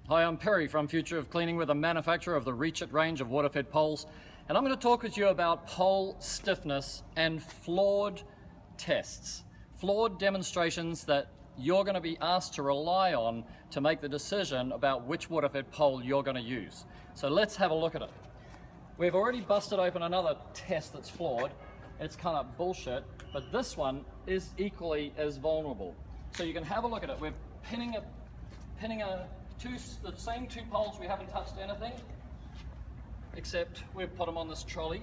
Hi, I'm Perry from Future of Cleaning. With a manufacturer of the Reach It range of water-fed poles, and I'm going to talk with you about pole stiffness and flawed tests. Flawed demonstrations that you're going to be asked to rely on to make the decision about which water-fed pole you're going to use. So let's have a look at it. We've already busted open another test that's flawed. It's kind of bullshit, but this one is equally as vulnerable. So you can have a look at it. We're pinning the same two poles. We haven't touched anything, except we've put them on this trolley.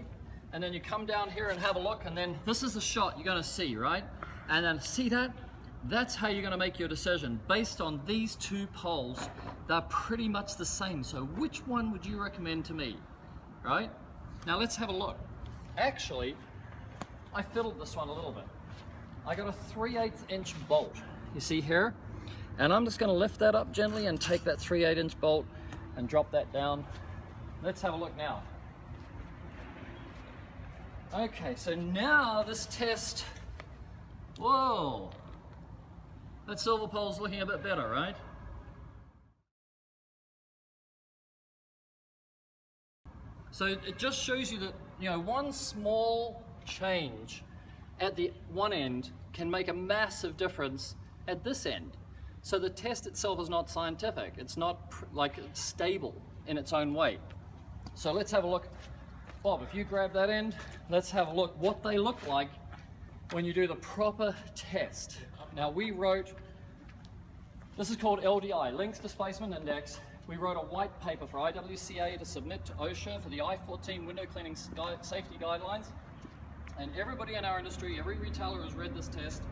And then you come down here and have a look, and then this is the shot you're going to see, right? And then see that? That's how you're going to make your decision. Based on these two poles, they're pretty much the same. So which one would you recommend to me, right? Now let's have a look. Actually, I fiddled this one a little bit. I got a 3/8 inch bolt, you see here? And I'm just going to lift that up gently and take that 3/8 inch bolt and drop that down. Let's have a look now. Okay, so now this test, whoa, that silver pole's looking a bit better, right? So it just shows you that, you know, one small change at the one end can make a massive difference at this end. So the test itself is not scientific. It's not it's stable in its own way. So let's have a look. Bob, if you grab that end, let's have a look what they look like when you do the proper test. Now we wrote, this is called LDI, Links Displacement Index. We wrote a white paper for IWCA to submit to OSHA for the I-14 window cleaning safety guidelines. And everybody in our industry, every retailer has read this test.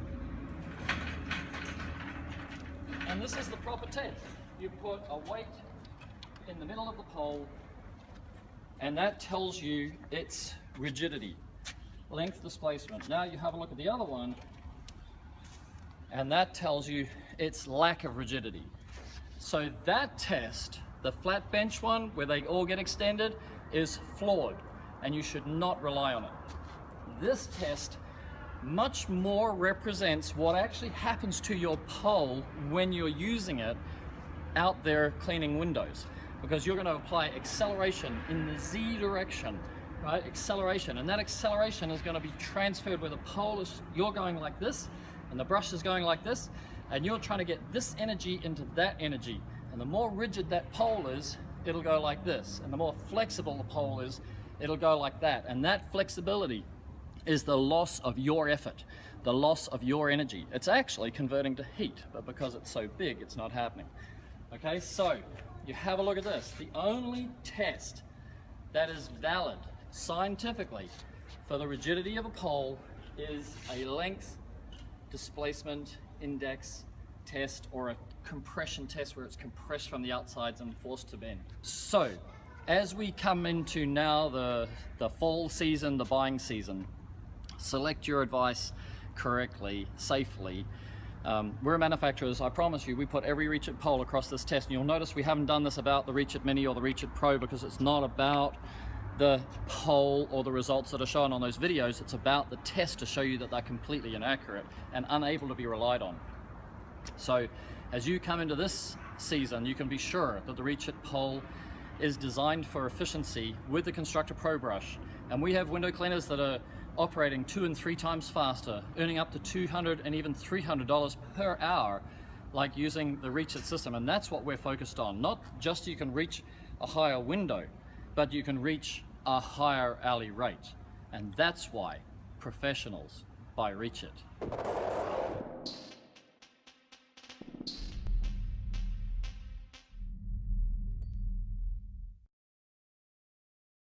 And this is the proper test. You put a weight in the middle of the pole, and that tells you its rigidity, length displacement. Now you have a look at the other one, and that tells you its lack of rigidity. So that test, the flat bench one, where they all get extended, is flawed, and you should not rely on it. This test much more represents what actually happens to your pole when you're using it out there cleaning windows, because you're going to apply acceleration in the Z direction, right? Acceleration, and that acceleration is going to be transferred where the pole is, you're going like this and the brush is going like this, and you're trying to get this energy into that energy. And the more rigid that pole is, it'll go like this, and the more flexible the pole is, it'll go like that. And that flexibility is the loss of your effort, the loss of your energy. It's actually converting to heat, but because it's so big, it's not happening. Okay, so you have a look at this. The only test that is valid scientifically for the rigidity of a pole is a length displacement index test, or a compression test where it's compressed from the outsides and forced to bend. So as we come into now the fall season, the buying season, select your advice correctly, safely. We're manufacturers, I promise you, we put every Reach It pole across this test, and you'll notice we haven't done this about the Reach It Mini or the Reach It Pro, because it's not about the pole or the results that are shown on those videos. It's about the test to show you that they're completely inaccurate and unable to be relied on. So as you come into this season, you can be sure that the Reach It pole is designed for efficiency with the Constructor Pro brush. And we have window cleaners that are operating 2 and 3 times faster, earning up to $200 and even $300 per hour, like using the Reach It system. And that's what we're focused on. Not just you can reach a higher window, but you can reach a higher hourly rate. And that's why professionals buy Reach It.